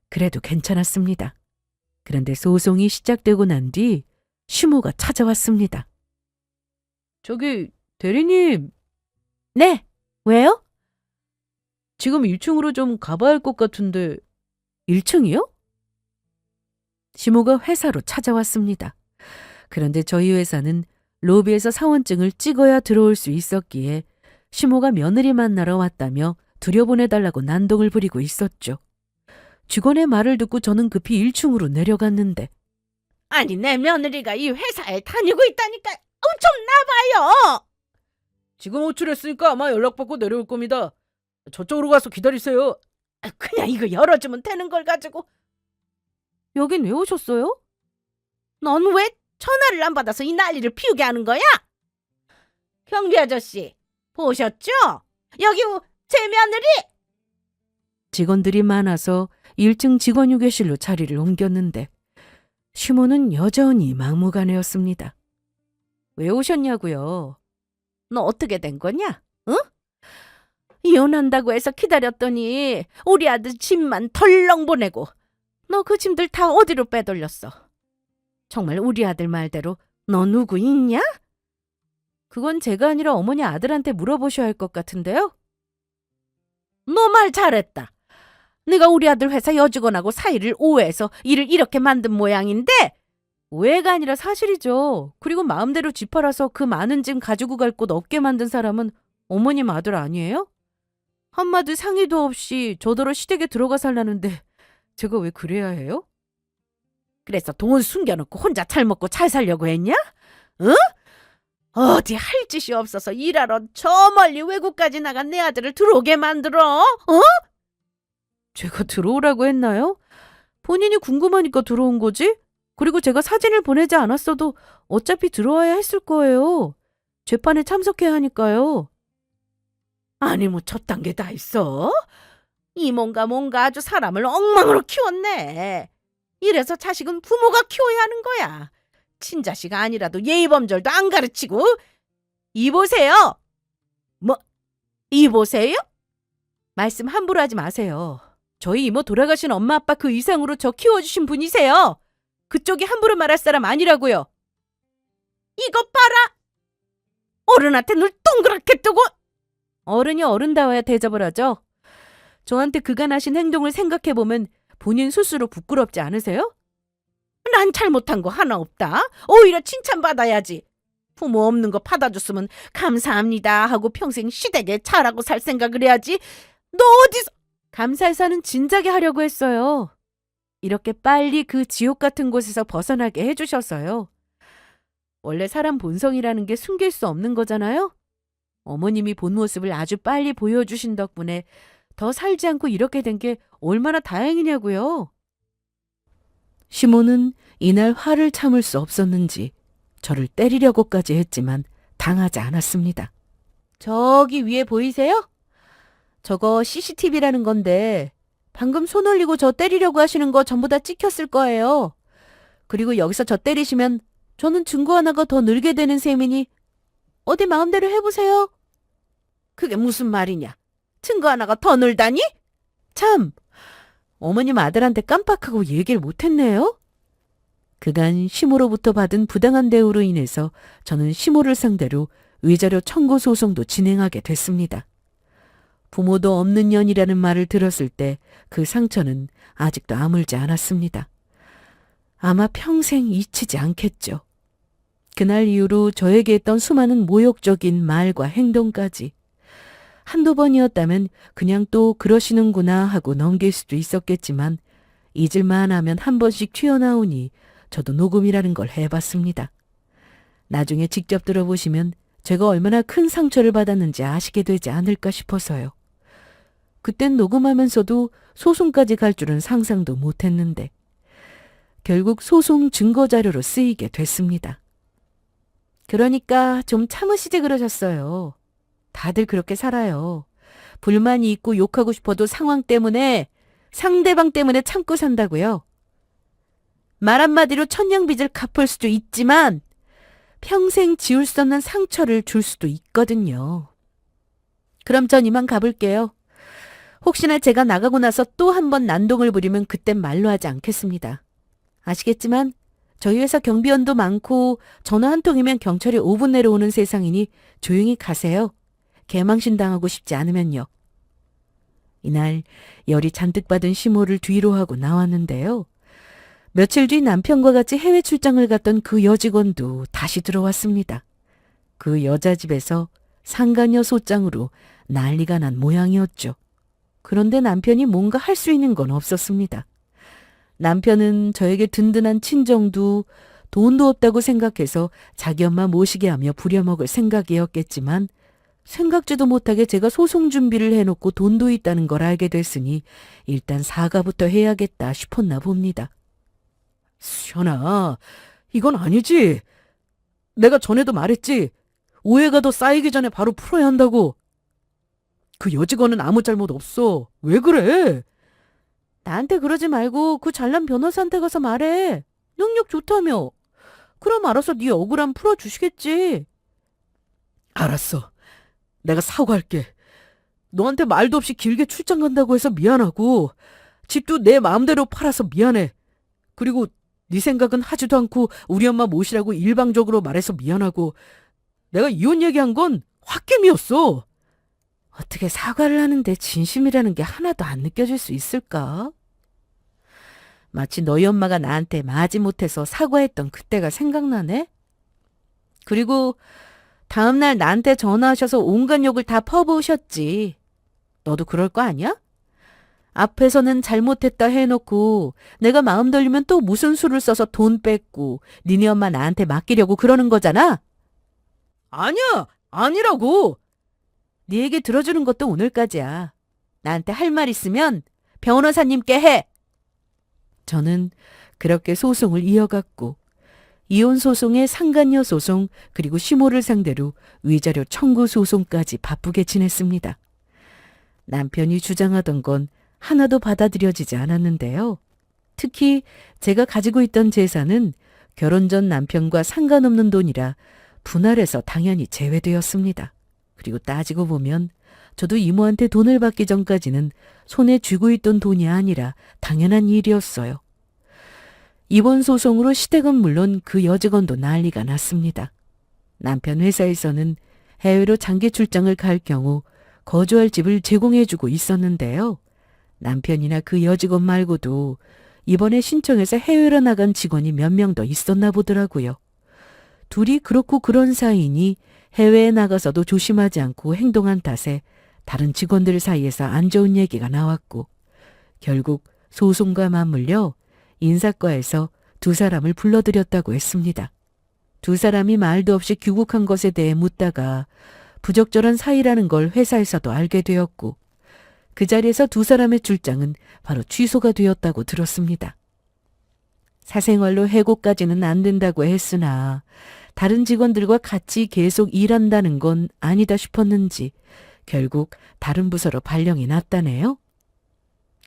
그래도 괜찮았습니다. 그런데 소송이 시작되고 난 뒤 시모가 찾아왔습니다. 저기 대리님, 네, 왜요? 지금 1층으로 좀 가봐야 할 것 같은데. 1층이요? 시모가 회사로 찾아왔습니다. 그런데 저희 회사는 로비에서 사원증을 찍어야 들어올 수 있었기에 시모가 며느리 만나러 왔다며 들여보내달라고 난동을 부리고 있었죠. 직원의 말을 듣고 저는 급히 1층으로 내려갔는데 아니 내 며느리가 이 회사에 다니고 있다니까 좀 나봐요. 지금 호출했으니까 아마 연락받고 내려올 겁니다. 저쪽으로 가서 기다리세요. 그냥 이거 열어주면 되는 걸 가지고 여긴 왜 오셨어요? 넌 왜 전화를 안 받아서 이 난리를 피우게 하는 거야? 경비 아저씨 보셨죠? 여기 제 며느리. 직원들이 많아서 1층 직원 휴게실로 자리를 옮겼는데 시모는 여전히 막무가내였습니다. 왜 오셨냐고요? 너 어떻게 된 거냐? 응? 이혼한다고 해서 기다렸더니 우리 아들 짐만 덜렁 보내고 너 그 짐들 다 어디로 빼돌렸어? 정말 우리 아들 말대로 너 누구 있냐? 그건 제가 아니라 어머니 아들한테 물어보셔야 할 것 같은데요? 너 말 잘했다. 네가 우리 아들 회사 여직원하고 사이를 오해해서 일을 이렇게 만든 모양인데 오해가 아니라 사실이죠. 그리고 마음대로 집 팔아서 그 많은 짐 가지고 갈 곳 없게 만든 사람은 어머님 아들 아니에요? 한마디 상의도 없이 저더러 시댁에 들어가 살라는데 제가 왜 그래야 해요? 그래서 돈 숨겨놓고 혼자 잘 먹고 잘 살려고 했냐? 응? 어디 할 짓이 없어서 일하러 저 멀리 외국까지 나간 내 아들을 들어오게 만들어? 어? 제가 들어오라고 했나요? 본인이 궁금하니까 들어온 거지? 그리고 제가 사진을 보내지 않았어도 어차피 들어와야 했을 거예요. 재판에 참석해야 하니까요. 아니 뭐 저딴 게 다 있어? 이뭔가 뭔가 아주 사람을 엉망으로 키웠네. 이래서 자식은 부모가 키워야 하는 거야. 친자식 아니라도 예의범절도 안 가르치고. 이보세요. 뭐 이보세요? 말씀 함부로 하지 마세요. 저희 이모 돌아가신 엄마 아빠 그 이상으로 저 키워주신 분이세요. 그쪽이 함부로 말할 사람 아니라고요. 이것 봐라. 어른한테 눈 동그랗게 뜨고. 어른이 어른다워야 대접을 하죠. 저한테 그간하신 행동을 생각해보면 본인 스스로 부끄럽지 않으세요? 난 잘못한 거 하나 없다. 오히려 칭찬받아야지. 부모 없는 거 받아줬으면 감사합니다 하고 평생 시댁에 잘하고 살 생각을 해야지. 너 어디서. 감사해서는 진작에 하려고 했어요. 이렇게 빨리 그 지옥 같은 곳에서 벗어나게 해주셔서요. 원래 사람 본성이라는 게 숨길 수 없는 거잖아요. 어머님이 본 모습을 아주 빨리 보여주신 덕분에 더 살지 않고 이렇게 된 게 얼마나 다행이냐고요. 시모는 이날 화를 참을 수 없었는지 저를 때리려고까지 했지만 당하지 않았습니다. 저기 위에 보이세요? 저거 CCTV라는 건데 방금 손 올리고 저 때리려고 하시는 거 전부 다 찍혔을 거예요. 그리고 여기서 저 때리시면 저는 증거 하나가 더 늘게 되는 셈이니 어디 마음대로 해보세요. 그게 무슨 말이냐? 증거 하나가 더 늘다니? 참, 어머님 아들한테 깜빡하고 얘기를 못했네요. 그간 시모로부터 받은 부당한 대우로 인해서 저는 시모를 상대로 위자료 청구 소송도 진행하게 됐습니다. 부모도 없는 년이라는 말을 들었을 때 그 상처는 아직도 아물지 않았습니다. 아마 평생 잊히지 않겠죠. 그날 이후로 저에게 했던 수많은 모욕적인 말과 행동까지 한두 번이었다면 그냥 또 그러시는구나 하고 넘길 수도 있었겠지만 잊을만 하면 한 번씩 튀어나오니 저도 녹음이라는 걸 해봤습니다. 나중에 직접 들어보시면 제가 얼마나 큰 상처를 받았는지 아시게 되지 않을까 싶어서요. 그땐 녹음하면서도 소송까지 갈 줄은 상상도 못했는데 결국 소송 증거자료로 쓰이게 됐습니다. 그러니까 좀 참으시지 그러셨어요. 다들 그렇게 살아요. 불만이 있고 욕하고 싶어도 상대방 때문에 참고 산다고요. 말 한마디로 천냥빚을 갚을 수도 있지만 평생 지울 수 없는 상처를 줄 수도 있거든요. 그럼 전 이만 가볼게요. 혹시나 제가 나가고 나서 또 한 번 난동을 부리면 그땐 말로 하지 않겠습니다. 아시겠지만 저희 회사 경비원도 많고 전화 한 통이면 경찰이 5분 내로 오는 세상이니 조용히 가세요. 개망신 당하고 싶지 않으면요. 이날 열이 잔뜩 받은 시모를 뒤로 하고 나왔는데요. 며칠 뒤 남편과 같이 해외 출장을 갔던 그 여직원도 다시 들어왔습니다. 그 여자 집에서 상간녀 소장으로 난리가 난 모양이었죠. 그런데 남편이 뭔가 할 수 있는 건 없었습니다. 남편은 저에게 든든한 친정도 돈도 없다고 생각해서 자기 엄마 모시게 하며 부려먹을 생각이었겠지만 생각지도 못하게 제가 소송 준비를 해놓고 돈도 있다는 걸 알게 됐으니 일단 사과부터 해야겠다 싶었나 봅니다. 수연아, 이건 아니지. 내가 전에도 말했지. 오해가 더 쌓이기 전에 바로 풀어야 한다고. 그 여직원은 아무 잘못 없어. 왜 그래? 나한테 그러지 말고 그 잘난 변호사한테 가서 말해. 능력 좋다며. 그럼 알아서 네 억울함 풀어주시겠지. 알았어. 내가 사과할게. 너한테 말도 없이 길게 출장 간다고 해서 미안하고 집도 내 마음대로 팔아서 미안해. 그리고 네 생각은 하지도 않고 우리 엄마 모시라고 일방적으로 말해서 미안하고 내가 이혼 얘기한 건 홧김이었어. 어떻게 사과를 하는데 진심이라는 게 하나도 안 느껴질 수 있을까? 마치 너희 엄마가 나한테 마지못해서 사과했던 그때가 생각나네? 그리고 다음날 나한테 전화하셔서 온갖 욕을 다 퍼부으셨지. 너도 그럴 거 아니야? 앞에서는 잘못했다 해놓고 내가 마음 돌리면 또 무슨 수를 써서 돈 뺏고 니네 엄마 나한테 맡기려고 그러는 거잖아? 아니야. 아니라고. 네 얘기 들어주는 것도 오늘까지야. 나한테 할 말 있으면 변호사님께 해. 저는 그렇게 소송을 이어갔고 이혼 소송에 상간녀 소송 그리고 시모를 상대로 위자료 청구 소송까지 바쁘게 지냈습니다. 남편이 주장하던 건 하나도 받아들여지지 않았는데요. 특히 제가 가지고 있던 재산은 결혼 전 남편과 상관없는 돈이라 분할해서 당연히 제외되었습니다. 그리고 따지고 보면 저도 이모한테 돈을 받기 전까지는 손에 쥐고 있던 돈이 아니라 당연한 일이었어요. 이번 소송으로 시댁은 물론 그 여직원도 난리가 났습니다. 남편 회사에서는 해외로 장기 출장을 갈 경우 거주할 집을 제공해주고 있었는데요. 남편이나 그 여직원 말고도 이번에 신청해서 해외로 나간 직원이 몇 명 더 있었나 보더라고요. 둘이 그렇고 그런 사이니 해외에 나가서도 조심하지 않고 행동한 탓에 다른 직원들 사이에서 안 좋은 얘기가 나왔고 결국 소송과 맞물려 인사과에서 두 사람을 불러들였다고 했습니다. 두 사람이 말도 없이 귀국한 것에 대해 묻다가 부적절한 사이라는 걸 회사에서도 알게 되었고 그 자리에서 두 사람의 출장은 바로 취소가 되었다고 들었습니다. 사생활로 해고까지는 안 된다고 했으나 다른 직원들과 같이 계속 일한다는 건 아니다 싶었는지 결국 다른 부서로 발령이 났다네요.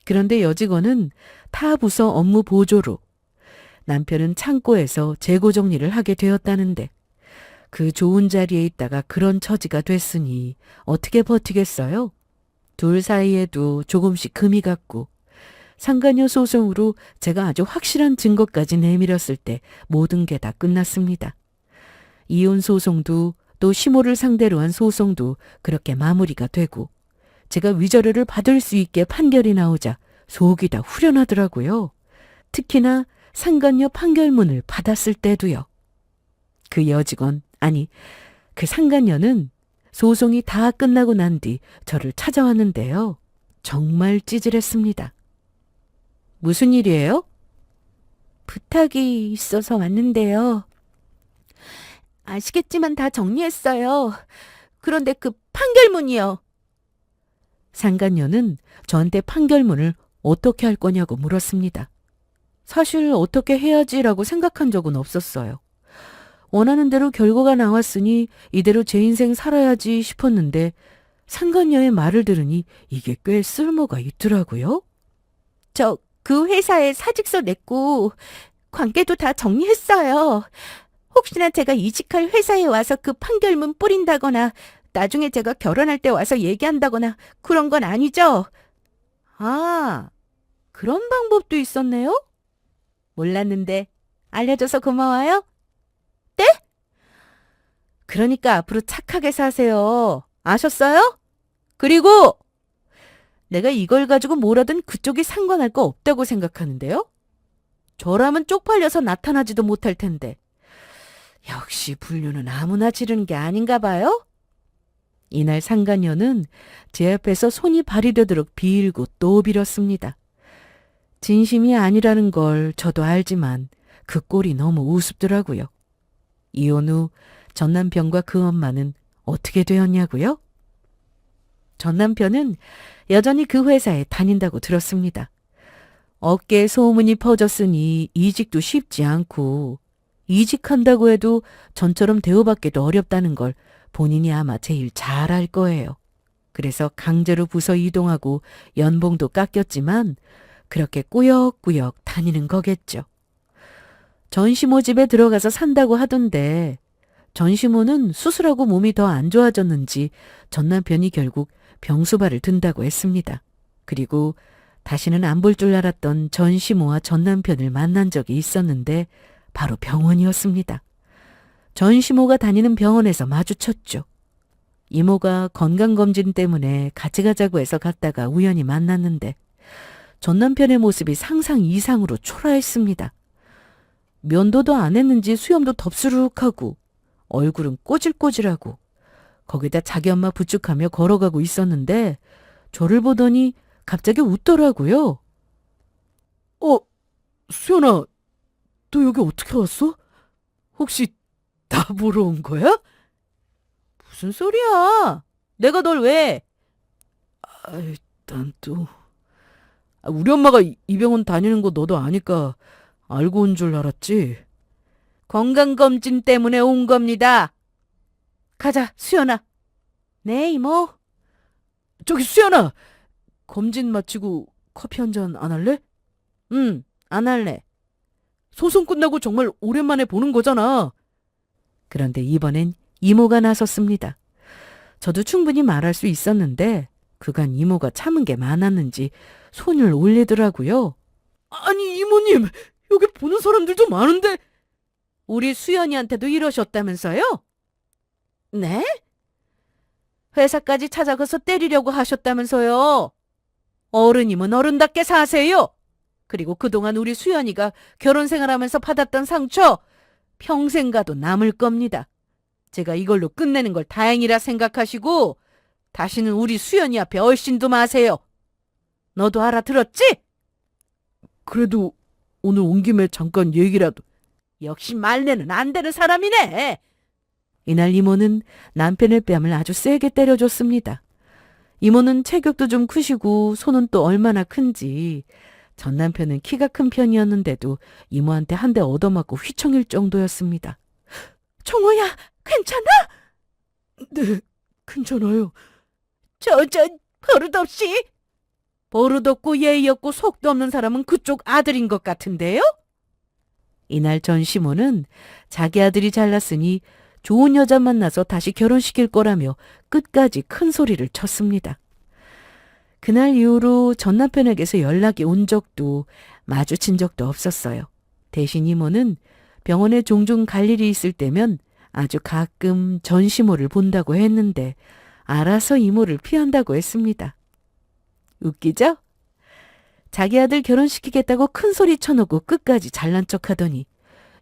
그런데 여직원은 타 부서 업무 보조로 남편은 창고에서 재고 정리를 하게 되었다는데 그 좋은 자리에 있다가 그런 처지가 됐으니 어떻게 버티겠어요? 둘 사이에도 조금씩 금이 갔고 상간녀 소송으로 제가 아주 확실한 증거까지 내밀었을 때 모든 게 다 끝났습니다. 이혼 소송도 또 시모를 상대로 한 소송도 그렇게 마무리가 되고 제가 위자료를 받을 수 있게 판결이 나오자 속이 다 후련하더라고요. 특히나 상간녀 판결문을 받았을 때도요. 그 여직원, 아니 그 상간녀는 소송이 다 끝나고 난 뒤 저를 찾아왔는데요. 정말 찌질했습니다. 무슨 일이에요? 부탁이 있어서 왔는데요. 아시겠지만 다 정리했어요. 그런데 그 판결문이요. 상간녀는 저한테 판결문을 어떻게 할 거냐고 물었습니다. 사실 어떻게 해야지라고 생각한 적은 없었어요. 원하는 대로 결과가 나왔으니 이대로 제 인생 살아야지 싶었는데 상간녀의 말을 들으니 이게 꽤 쓸모가 있더라고요. 저 그 회사에 사직서 냈고 관계도 다 정리했어요. 혹시나 제가 이직할 회사에 와서 그 판결문 뿌린다거나 나중에 제가 결혼할 때 와서 얘기한다거나 그런 건 아니죠? 아, 그런 방법도 있었네요? 몰랐는데 알려줘서 고마워요. 네? 그러니까 앞으로 착하게 사세요. 아셨어요? 그리고 내가 이걸 가지고 뭐라든 그쪽이 상관할 거 없다고 생각하는데요? 저라면 쪽팔려서 나타나지도 못할 텐데. 역시 불륜은 아무나 지르는 게 아닌가 봐요? 이날 상간녀는 제 앞에서 손이 발이 되도록 빌고 또 빌었습니다. 진심이 아니라는 걸 저도 알지만 그 꼴이 너무 우습더라고요. 이혼 후 전 남편과 그 엄마는 어떻게 되었냐고요? 전 남편은 여전히 그 회사에 다닌다고 들었습니다. 어깨에 소문이 퍼졌으니 이직도 쉽지 않고 이직한다고 해도 전처럼 대우받기도 어렵다는 걸 본인이 아마 제일 잘 알 거예요. 그래서 강제로 부서 이동하고 연봉도 깎였지만 그렇게 꾸역꾸역 다니는 거겠죠. 전시모 집에 들어가서 산다고 하던데 전시모는 수술하고 몸이 더 안 좋아졌는지 전 남편이 결국 병수발을 든다고 했습니다. 그리고 다시는 안 볼 줄 알았던 전시모와 전 남편을 만난 적이 있었는데 바로 병원이었습니다. 전시모가 다니는 병원에서 마주쳤죠. 이모가 건강검진 때문에 같이 가자고 해서 갔다가 우연히 만났는데 전 남편의 모습이 상상 이상으로 초라했습니다. 면도도 안 했는지 수염도 덥수룩하고 얼굴은 꼬질꼬질하고 거기다 자기 엄마 부축하며 걸어가고 있었는데 저를 보더니 갑자기 웃더라고요. 수연아, 너 여기 어떻게 왔어? 혹시 나 보러 온 거야? 무슨 소리야? 내가 널 왜? 아이, 난 또... 우리 엄마가 이 병원 다니는 거 너도 아니까 알고 온 줄 알았지. 건강검진 때문에 온 겁니다. 가자, 수연아. 네, 이모. 저기 수연아! 검진 마치고 커피 한 잔 안 할래? 응, 안 할래. 소송 끝나고 정말 오랜만에 보는 거잖아. 그런데 이번엔 이모가 나섰습니다. 저도 충분히 말할 수 있었는데 그간 이모가 참은 게 많았는지 손을 올리더라고요. 아니 이모님, 여기 보는 사람들도 많은데. 우리 수연이한테도 이러셨다면서요? 네? 회사까지 찾아가서 때리려고 하셨다면서요? 어른이면 어른답게 사세요. 그리고 그동안 우리 수연이가 결혼 생활하면서 받았던 상처 평생 가도 남을 겁니다. 제가 이걸로 끝내는 걸 다행이라 생각하시고 다시는 우리 수연이 앞에 얼씬도 마세요. 너도 알아들었지? 그래도 오늘 온 김에 잠깐 얘기라도. 역시 말내는 안 되는 사람이네. 이날 이모는 남편의 뺨을 아주 세게 때려줬습니다. 이모는 체격도 좀 크시고 손은 또 얼마나 큰지 전 남편은 키가 큰 편이었는데도 이모한테 한 대 얻어맞고 휘청일 정도였습니다. 종호야, 괜찮아? 네, 괜찮아요. 저 버릇없이? 버릇없고 예의 없고 속도 없는 사람은 그쪽 아들인 것 같은데요? 이날 전 시모는 자기 아들이 잘났으니 좋은 여자 만나서 다시 결혼시킬 거라며 끝까지 큰 소리를 쳤습니다. 그날 이후로 전 남편에게서 연락이 온 적도 마주친 적도 없었어요. 대신 이모는 병원에 종종 갈 일이 있을 때면 아주 가끔 전시모를 본다고 했는데 알아서 이모를 피한다고 했습니다. 웃기죠? 자기 아들 결혼시키겠다고 큰 소리 쳐놓고 끝까지 잘난 척하더니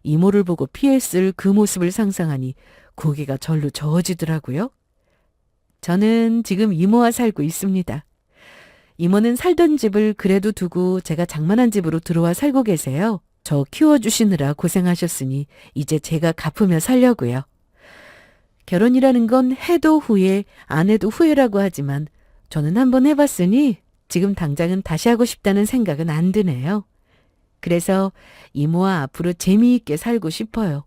이모를 보고 피했을 그 모습을 상상하니 고개가 절로 저어지더라고요. 저는 지금 이모와 살고 있습니다. 이모는 살던 집을 그래도 두고 제가 장만한 집으로 들어와 살고 계세요. 저 키워주시느라 고생하셨으니 이제 제가 갚으며 살려고요. 결혼이라는 건 해도 후회, 안 해도 후회라고 하지만 저는 한번 해봤으니 지금 당장은 다시 하고 싶다는 생각은 안 드네요. 그래서 이모와 앞으로 재미있게 살고 싶어요.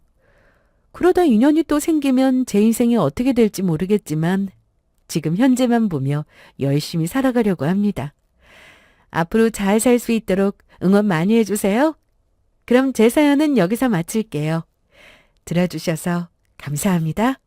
그러다 인연이 또 생기면 제 인생이 어떻게 될지 모르겠지만 지금 현재만 보며 열심히 살아가려고 합니다. 앞으로 잘 살 수 있도록 응원 많이 해주세요. 그럼 제 사연은 여기서 마칠게요. 들어주셔서 감사합니다.